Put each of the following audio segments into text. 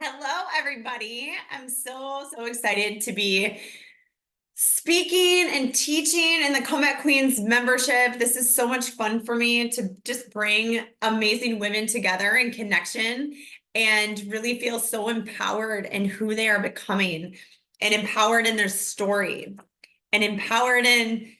Hello, everybody. I'm so excited to be speaking and teaching in the Comeback Queens membership. This is so much fun for me to just bring amazing women together in connection and really feel so empowered in who they are becoming and empowered in their story and empowered in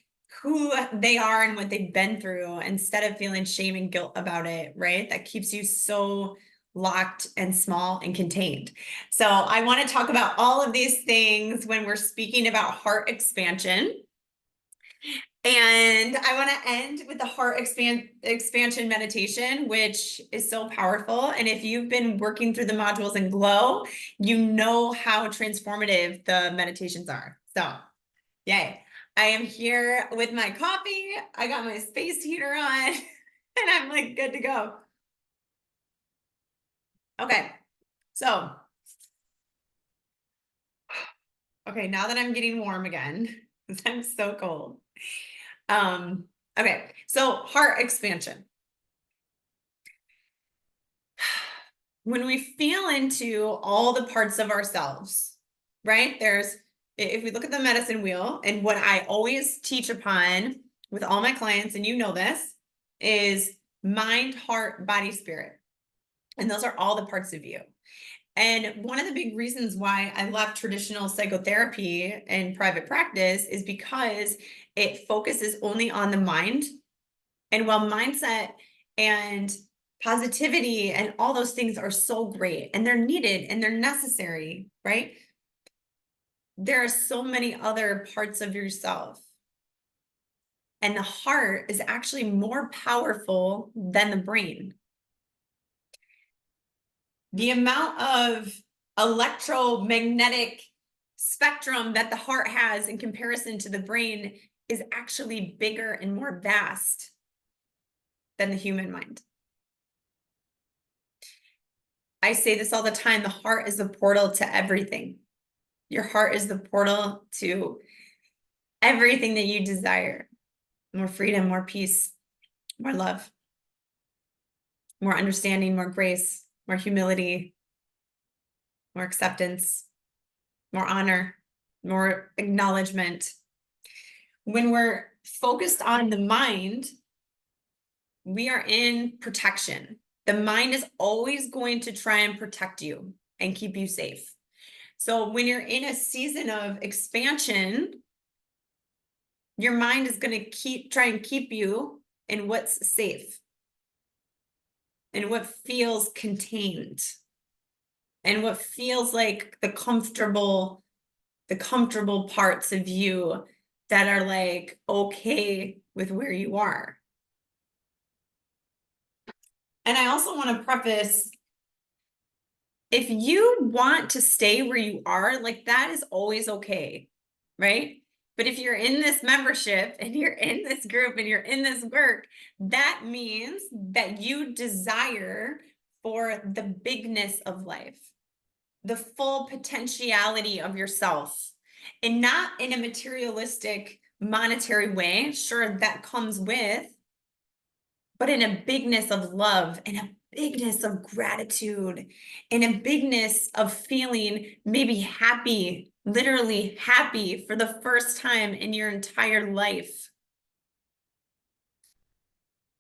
who they are and what they've been through instead of feeling shame and guilt about it, right? That keeps you so locked and small and contained. So I want to talk about all of these things when we're speaking about heart expansion. And I want to end with the heart expansion meditation, which is so powerful. And if you've been working through the modules in Glow, you know how transformative the meditations are. So, yay. I am here with my coffee. I got my space heater on, and I'm like good to go. Okay. So, okay, now that I'm getting warm again, because I'm so cold. Okay, so heart expansion. When we feel into all the parts of ourselves, right? If we look at the medicine wheel, and what I always teach upon with all my clients, and you know this, is mind, heart, body, spirit. And those are all the parts of you. And one of the big reasons why I left traditional psychotherapy and private practice is because it focuses only on the mind. And while mindset and positivity and all those things are so great and they're needed and they're necessary, right? There are so many other parts of yourself. And the heart is actually more powerful than the brain. The amount of electromagnetic spectrum that the heart has in comparison to the brain is actually bigger and more vast than the human mind. I say this all the time, the heart is the portal to everything. Your heart is the portal to everything that you desire. More freedom, more peace, more love, more understanding, more grace, more humility, more acceptance, more honor, more acknowledgement. When we're focused on the mind, we are in protection. The mind is always going to try and protect you and keep you safe. So when you're in a season of expansion, your mind is going to try and keep you in what's safe and what feels contained and what feels like the comfortable parts of you that are like okay with where you are. And I also want to preface, if you want to stay where you are, like that is always okay, right? But if you're in this membership and you're in this group and you're in this work, that means that you desire for the bigness of life, the full potentiality of yourself, and not in a materialistic, monetary way. Sure, that comes with, but in a bigness of love and a bigness of gratitude and a bigness of feeling maybe happy, literally happy for the first time in your entire life.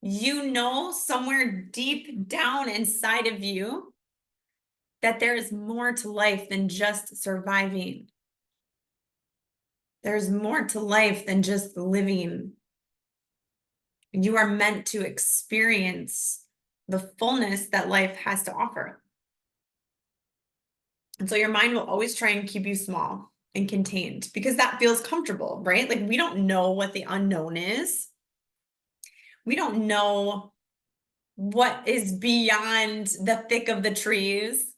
You know, somewhere deep down inside of you that there is more to life than just surviving. There's more to life than just living. You are meant to experience the fullness that life has to offer. And so your mind will always try and keep you small and contained because that feels comfortable, right? Like we don't know what the unknown is. We don't know what is beyond the thick of the trees.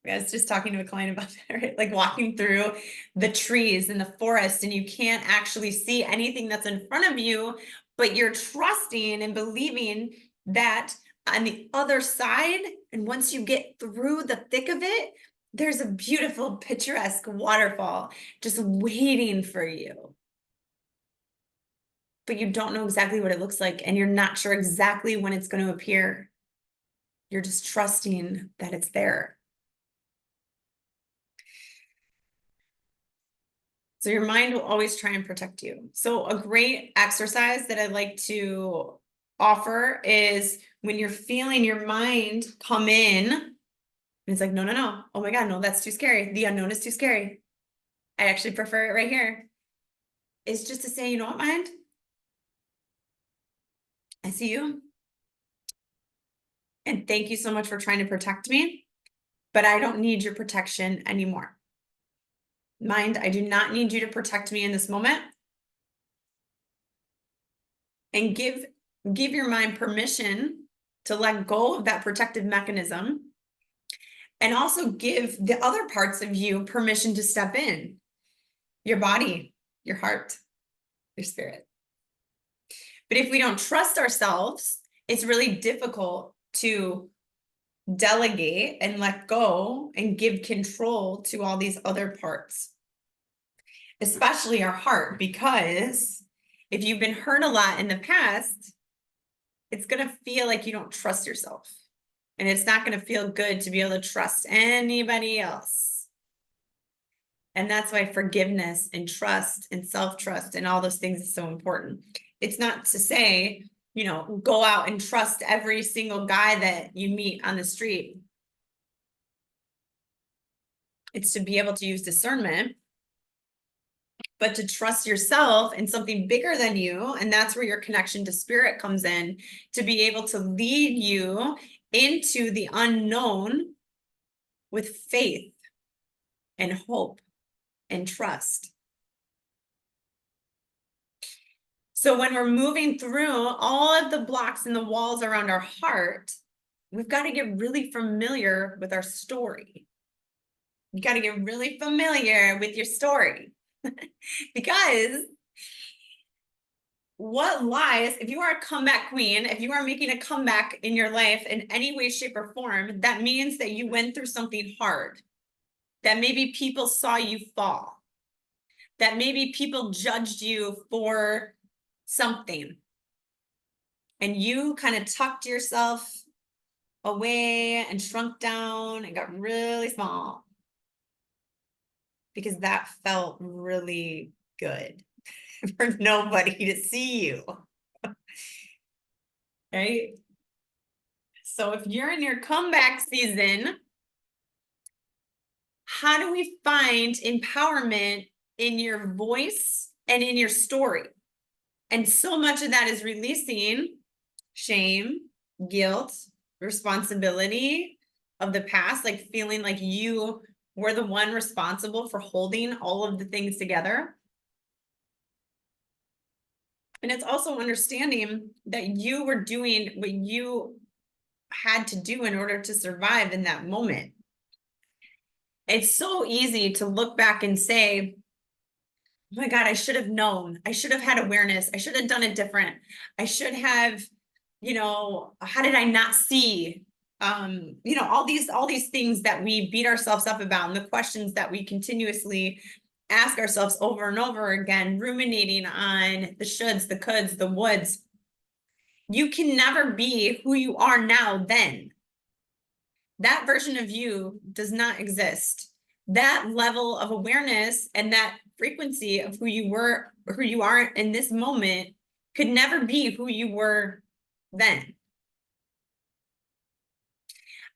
I was just talking to a client about that, right? Like walking through the trees in the forest and you can't actually see anything that's in front of you, but you're trusting and believing that on the other side, and once you get through the thick of it, there's a beautiful, picturesque waterfall just waiting for you. But you don't know exactly what it looks like, and you're not sure exactly when it's going to appear. You're just trusting that it's there. So your mind will always try and protect you. So a great exercise that I'd like to offer is when you're feeling your mind come in, and it's like, no, no, no. Oh my God, no, that's too scary. The unknown is too scary. I actually prefer it right here. It's just to say, you know what, mind? I see you. And thank you so much for trying to protect me, but I don't need your protection anymore. Mind, I do not need you to protect me in this moment. And give your mind permission to let go of that protective mechanism, and also give the other parts of you permission to step in. Your body, your heart, your spirit. But if we don't trust ourselves, it's really difficult to delegate and let go and give control to all these other parts, especially our heart, because if you've been hurt a lot in the past, it's going to feel like you don't trust yourself. And it's not going to feel good to be able to trust anybody else. And that's why forgiveness and trust and self-trust and all those things is so important. It's not to say, you know, go out and trust every single guy that you meet on the street. It's to be able to use discernment, but to trust yourself and something bigger than you. And that's where your connection to spirit comes in, to be able to lead you into the unknown with faith and hope and trust. So when we're moving through all of the blocks and the walls around our heart, we've got to get really familiar with our story. You got to get really familiar with your story. Because what lies, if you are a comeback queen, if you are making a comeback in your life in any way, shape, or form, that means that you went through something hard, that maybe people saw you fall, that maybe people judged you for something, and you kind of tucked yourself away and shrunk down and got really small because that felt really good for nobody to see you. Right? So if you're in your comeback season, how do we find empowerment in your voice and in your story? And so much of that is releasing shame, guilt, responsibility of the past, like feeling like you were the one responsible for holding all of the things together. And it's also understanding that you were doing what you had to do in order to survive in that moment. It's so easy to look back and say, oh my God, I should have known. I should have had awareness. I should have done it different. I should have, you know, how did I not see? You know, all these things that we beat ourselves up about, and the questions that we continuously ask ourselves over and over again, ruminating on the shoulds, the coulds, the woulds. You can never be who you are now then. That version of you does not exist. That level of awareness and that frequency of who you were, who you are in this moment, could never be who you were then.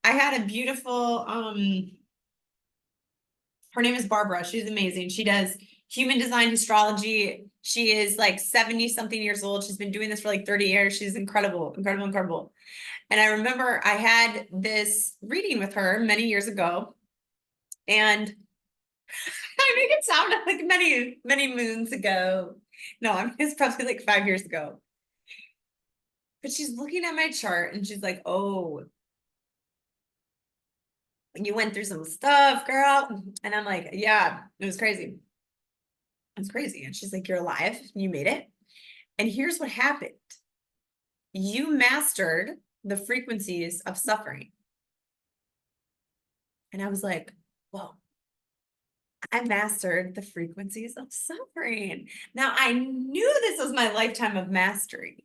I had a beautiful, her name is Barbara. She's amazing. She does human design astrology. She is like 70 something years old. She's been doing this for like 30 years. She's incredible, incredible, incredible. And I remember I had this reading with her many years ago, and I make it sound like many, many moons ago. No, it's probably like 5 years ago. But she's looking at my chart and she's like, oh, you went through some stuff, girl. And I'm like, yeah, it was crazy. It was crazy. And she's like, you're alive. You made it. And here's what happened. You mastered the frequencies of suffering. And I was like, whoa, I mastered the frequencies of suffering. Now I knew this was my lifetime of mastery.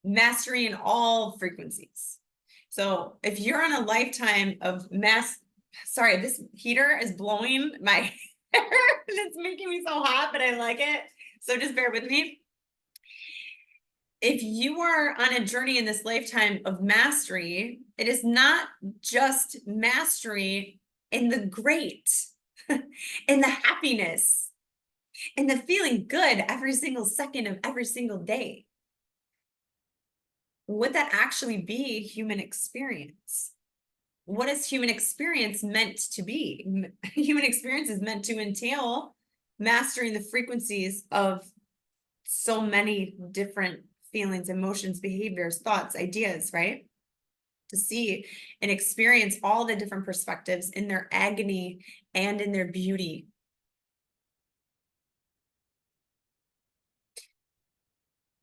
Mastery in all frequencies. So if you're on a lifetime of sorry, this heater is blowing my It's making me so hot, but I like it. So just bear with me. If you are on a journey in this lifetime of mastery, it is not just mastery in the great, in the happiness, in the feeling good every single second of every single day. Would that actually be human experience? What is human experience meant to be? Human experience is meant to entail mastering the frequencies of so many different feelings, emotions, behaviors, thoughts, ideas, right? To see and experience all the different perspectives in their agony and in their beauty.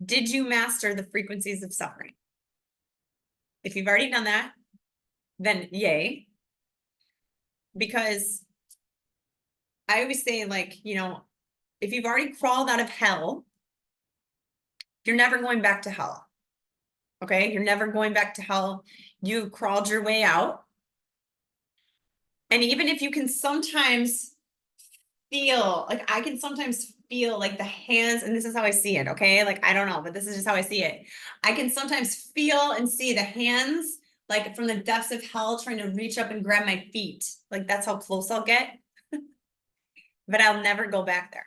Did you master the frequencies of suffering? If you've already done that, then yay. Because I always say, like, if you've already crawled out of hell, you're never going back to hell. Okay? You're never going back to hell. You crawled your way out. And even if you can sometimes feel, like, I can sometimes feel like the hands, and this is how I see it, okay? Like, I don't know, but this is just how I see it. I can sometimes feel and see the hands, like from the depths of hell, trying to reach up and grab my feet. Like, that's how close I'll get. But I'll never go back there.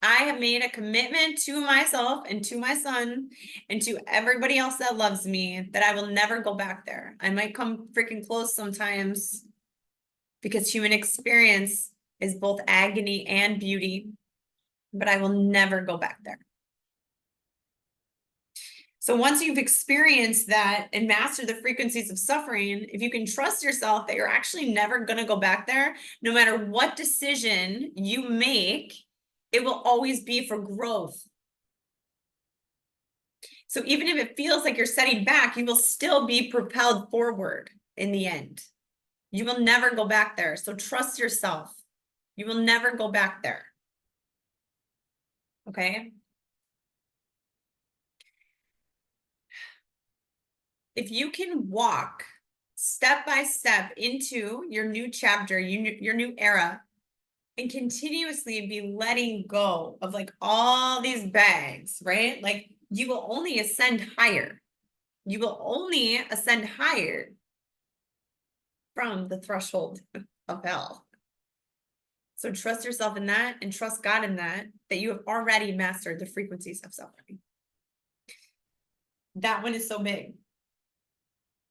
I have made a commitment to myself and to my son and to everybody else that loves me that I will never go back there. I might come freaking close sometimes because human experience is both agony and beauty, but I will never go back there. So once you've experienced that and mastered the frequencies of suffering, if you can trust yourself that you're actually never going to go back there, no matter what decision you make, it will always be for growth. So even if it feels like you're setting back, you will still be propelled forward in the end. You will never go back there. So trust yourself. You will never go back there. Okay? If you can walk step by step into your new chapter, your new era, and continuously be letting go of like all these bags, right? Like you will only ascend higher. You will only ascend higher from the threshold of hell. So trust yourself in that and trust God in that you have already mastered the frequencies of suffering. That one is so big.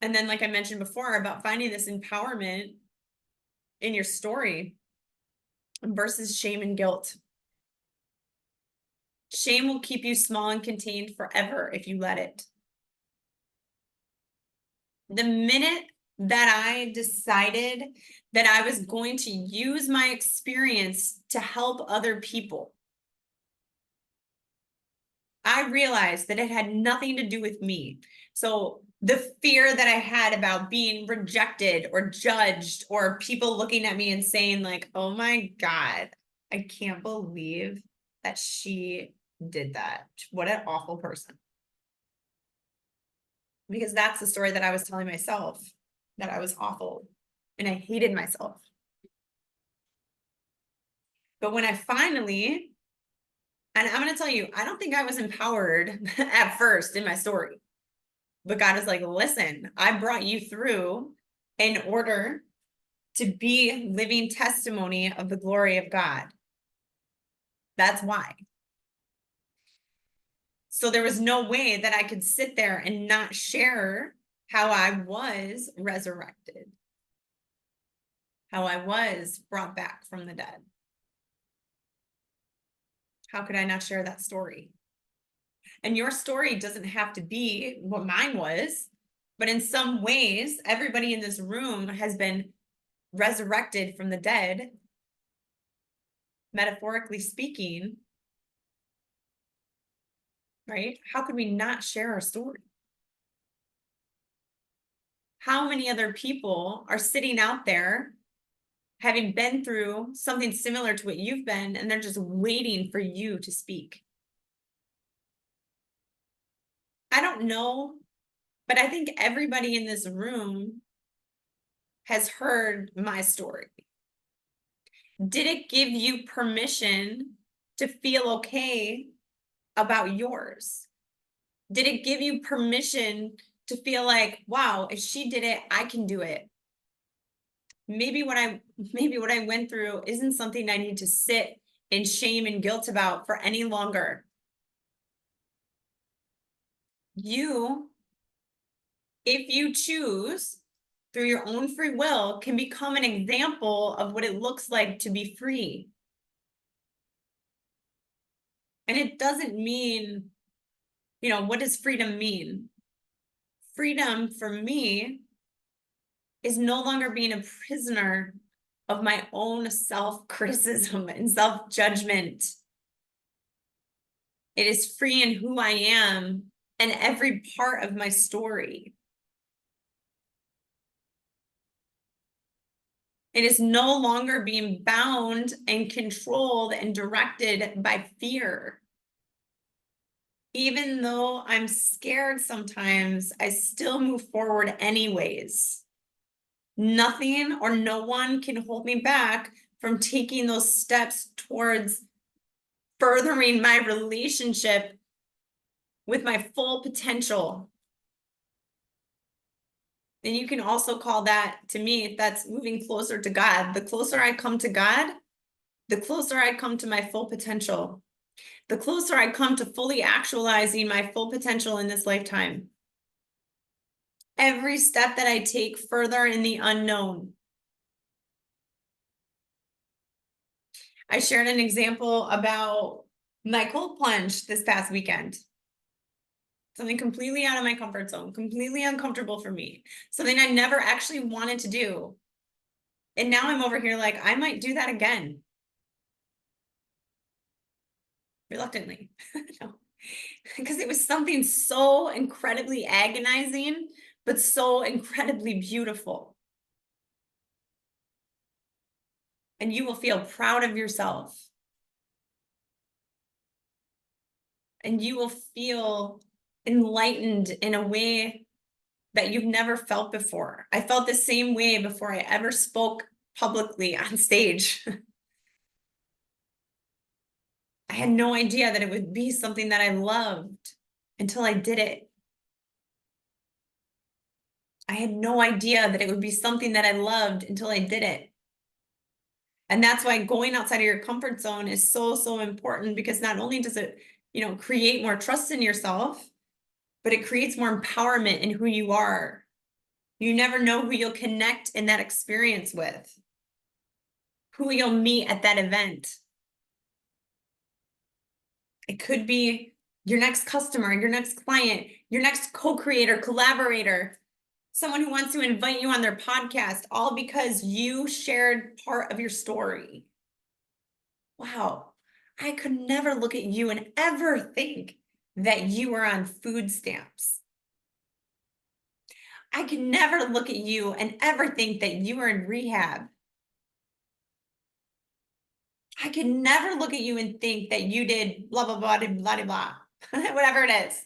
And then, like I mentioned before, about finding this empowerment in your story versus shame and guilt. Shame will keep you small and contained forever if you let it. The minute that I decided that I was going to use my experience to help other people, I realized that it had nothing to do with me. So the fear that I had about being rejected or judged or people looking at me and saying like, oh my God, I can't believe that she did that. What an awful person. Because that's the story that I was telling myself, that I was awful and I hated myself. But when I finally, and I'm going to tell you, I don't think I was empowered at first in my story. But God is like, listen, I brought you through in order to be living testimony of the glory of God. That's why. So there was no way that I could sit there and not share how I was resurrected, how I was brought back from the dead. How could I not share that story? And your story doesn't have to be what mine was, but in some ways, everybody in this room has been resurrected from the dead, metaphorically speaking, right? How could we not share our story? How many other people are sitting out there having been through something similar to what you've been, and they're just waiting for you to speak? I don't know, but I think everybody in this room has heard my story. Did it give you permission to feel okay about yours? Did it give you permission to feel like, wow, if she did it, I can do it? Maybe what I went through isn't something I need to sit in shame and guilt about for any longer. You, if you choose through your own free will, can become an example of what it looks like to be free. And it doesn't mean, what does freedom mean? Freedom for me is no longer being a prisoner of my own self-criticism and self-judgment. It is free in who I am and every part of my story. It is no longer being bound and controlled and directed by fear. Even though I'm scared sometimes, I still move forward anyways. Nothing or no one can hold me back from taking those steps towards furthering my relationship with my full potential. And you can also call that, to me, that's moving closer to God. The closer I come to God, the closer I come to my full potential. The closer I come to fully actualizing my full potential in this lifetime. Every step that I take further in the unknown. I shared an example about my cold plunge this past weekend. Something completely out of my comfort zone, completely uncomfortable for me, something I never actually wanted to do. And now I'm over here like, I might do that again. Reluctantly, no. Because it was something so incredibly agonizing, but so incredibly beautiful. And you will feel proud of yourself. And you will feel enlightened in a way that you've never felt before. I felt the same way before I ever spoke publicly on stage. I had no idea that it would be something that I loved until I did it. I had no idea that it would be something that I loved until I did it. And that's why going outside of your comfort zone is so, so important, because not only does it, create more trust in yourself, but it creates more empowerment in who you are. You never know who you'll connect in that experience with, who you'll meet at that event. It could be your next customer, your next client, your next co-creator, collaborator, someone who wants to invite you on their podcast, all because you shared part of your story. Wow, I could never look at you and ever think that you were on food stamps. I could never look at you and ever think that you were in rehab. I could never look at you and think that you did blah, blah, blah, blah, blah, blah, whatever it is.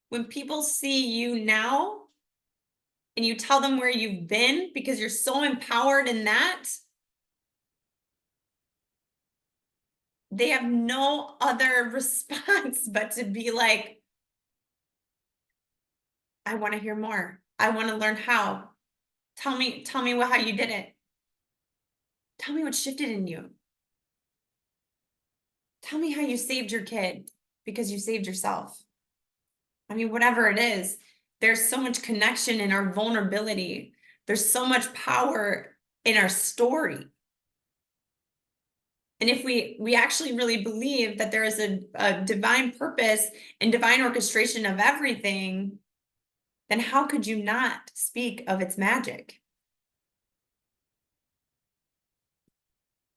When people see you now and you tell them where you've been because you're so empowered in that, they have no other response but to be like, I want to hear more. I want to learn how. Tell me how you did it. Tell me what shifted in you. Tell me how you saved your kid because you saved yourself. I mean, whatever it is, there's so much connection in our vulnerability. There's so much power in our story. And if we actually really believe that there is a divine purpose and divine orchestration of everything, then how could you not speak of its magic?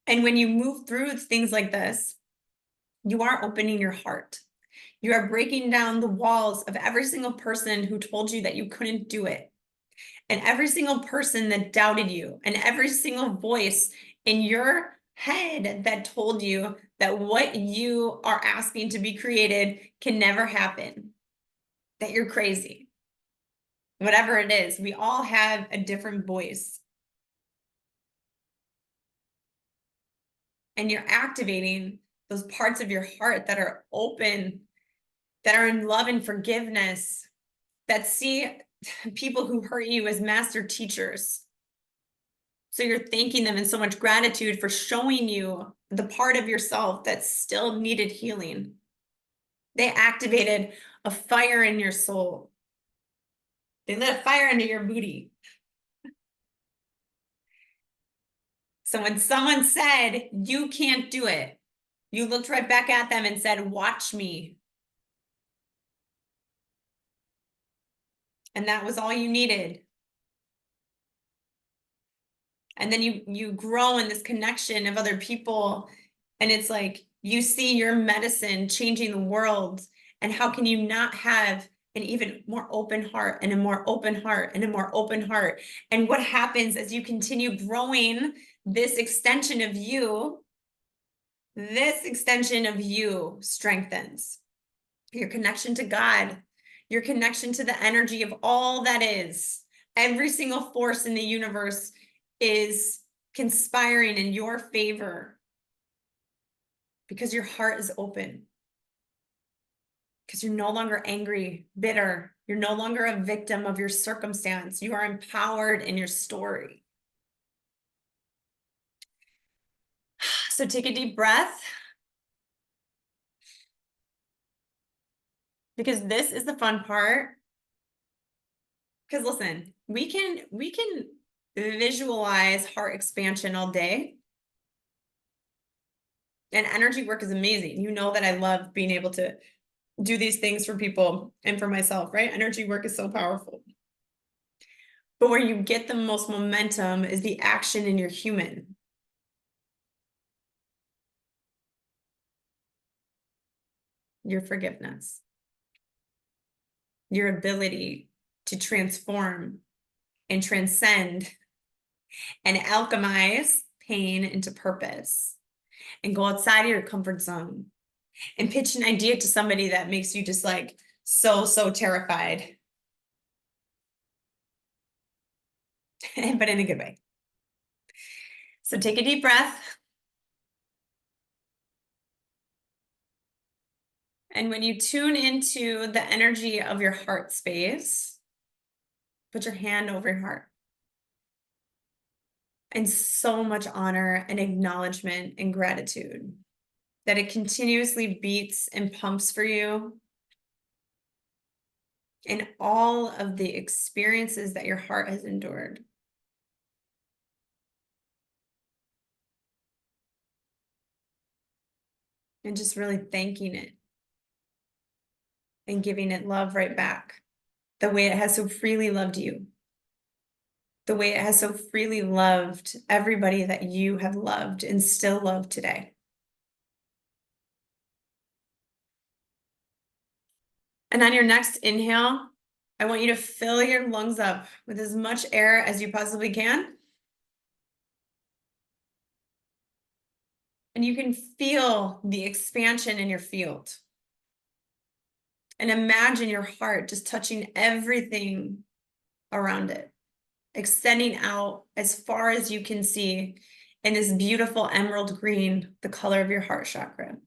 And when you move through things like this, you are opening your heart. You are breaking down the walls of every single person who told you that you couldn't do it, and every single person that doubted you, and every single voice in your head that told you that what you are asking to be created can never happen, that you're crazy. Whatever it is, we all have a different voice. and you're activating those parts of your heart that are open, that are in love and forgiveness, that see people who hurt you as master teachers. So you're thanking them in so much gratitude for showing you the part of yourself that still needed healing. They activated a fire in your soul. They lit a fire under your booty. So when someone said, you can't do it, you looked right back at them and said, watch me. And that was all you needed. And then you grow in this connection of other people. And it's like, you see your medicine changing the world. And how can you not have an even more open heart and a more open heart and a more open heart? And what happens as you continue growing this extension of you strengthens your connection to God, your connection to the energy of all that is. Every single force in the universe is conspiring in your favor because your heart is open. Because you're no longer angry, bitter. You're no longer a victim of your circumstance. You are empowered in your story. So take a deep breath. Because this is the fun part. Because listen, we can visualize heart expansion all day. And energy work is amazing. You know that I love being able to do these things for people and for myself, right? Energy work is so powerful. But where you get the most momentum is the action in your human. Your forgiveness. Your ability to transform and transcend and alchemize pain into purpose and go outside of your comfort zone and pitch an idea to somebody that makes you just like so terrified, but in a good way. So take a deep breath. And when you tune into the energy of your heart space, put your hand over your heart. And so much honor and acknowledgement and gratitude that it continuously beats and pumps for you. And all of the experiences that your heart has endured. And just really thanking it. And giving it love right back. The way it has so freely loved you. The way it has so freely loved everybody that you have loved and still love today. And on your next inhale, I want you to fill your lungs up with as much air as you possibly can. And you can feel the expansion in your field. And imagine your heart just touching everything around it, extending out as far as you can see in this beautiful emerald green, the color of your heart chakra.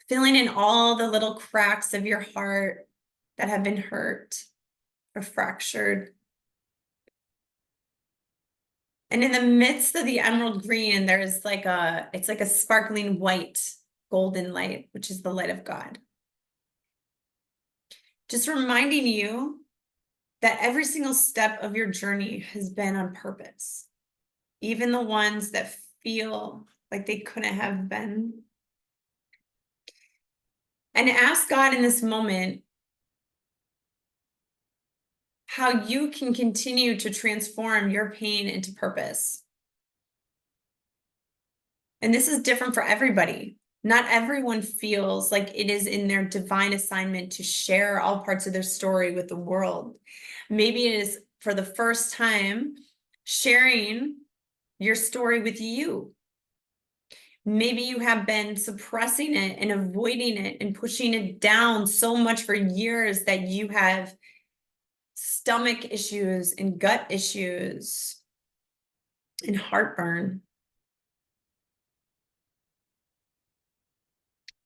Filling in all the little cracks of your heart that have been hurt or fractured. And in the midst of the emerald green, there's it's like a sparkling white golden light, which is the light of God. Just reminding you that every single step of your journey has been on purpose. Even the ones that feel like they couldn't have been. And ask God in this moment how you can continue to transform your pain into purpose. And this is different for everybody. Not everyone feels like it is in their divine assignment to share all parts of their story with the world. Maybe it is for the first time sharing your story with you. Maybe you have been suppressing it and avoiding it and pushing it down so much for years that you have stomach issues and gut issues and heartburn.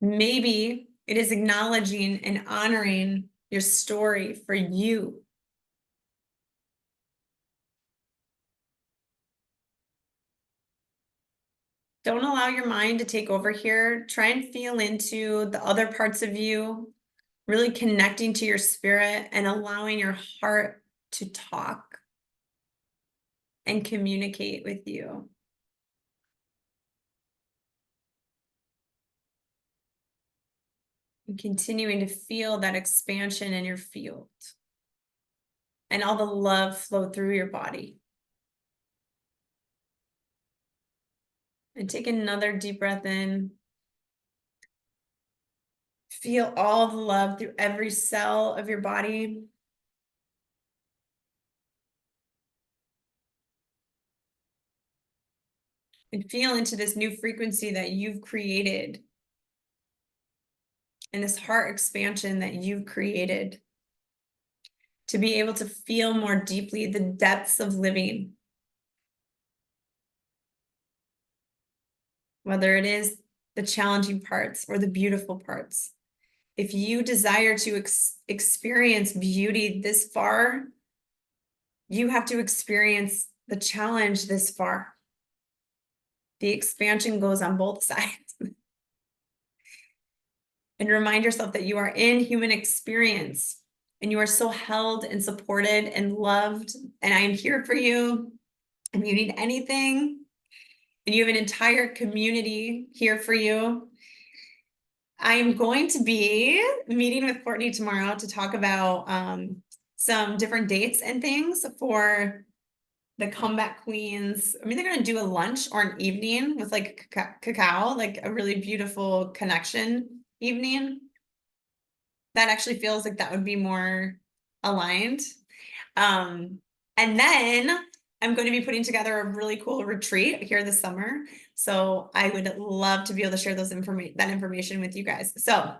Maybe it is acknowledging and honoring your story for you. Don't allow your mind to take over here. Try and feel into the other parts of you, really connecting to your spirit and allowing your heart to talk and communicate with you. And continuing to feel that expansion in your field and all the love flow through your body. And take another deep breath in. Feel all the love through every cell of your body. And feel into this new frequency that you've created. And this heart expansion that you've created. To be able to feel more deeply the depths of living. Whether it is the challenging parts or the beautiful parts. If you desire to experience beauty this far, you have to experience the challenge this far. The expansion goes on both sides. And remind yourself that you are in human experience and you are so held and supported and loved. And I am here for you. If you need anything, and you have an entire community here for you. I am going to be meeting with Courtney tomorrow to talk about some different dates and things for the comeback queens. I mean, they're going to do a lunch or an evening with like cacao, like a really beautiful connection evening. That actually feels like that would be more aligned. And then I'm going to be putting together a really cool retreat here this summer. So I would love to be able to share that information with you guys. So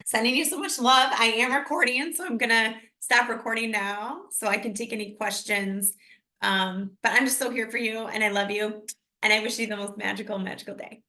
sending you so much love. I am recording, so I'm going to stop recording now so I can take any questions. But I'm just so here for you and I love you. And I wish you the most magical, magical day.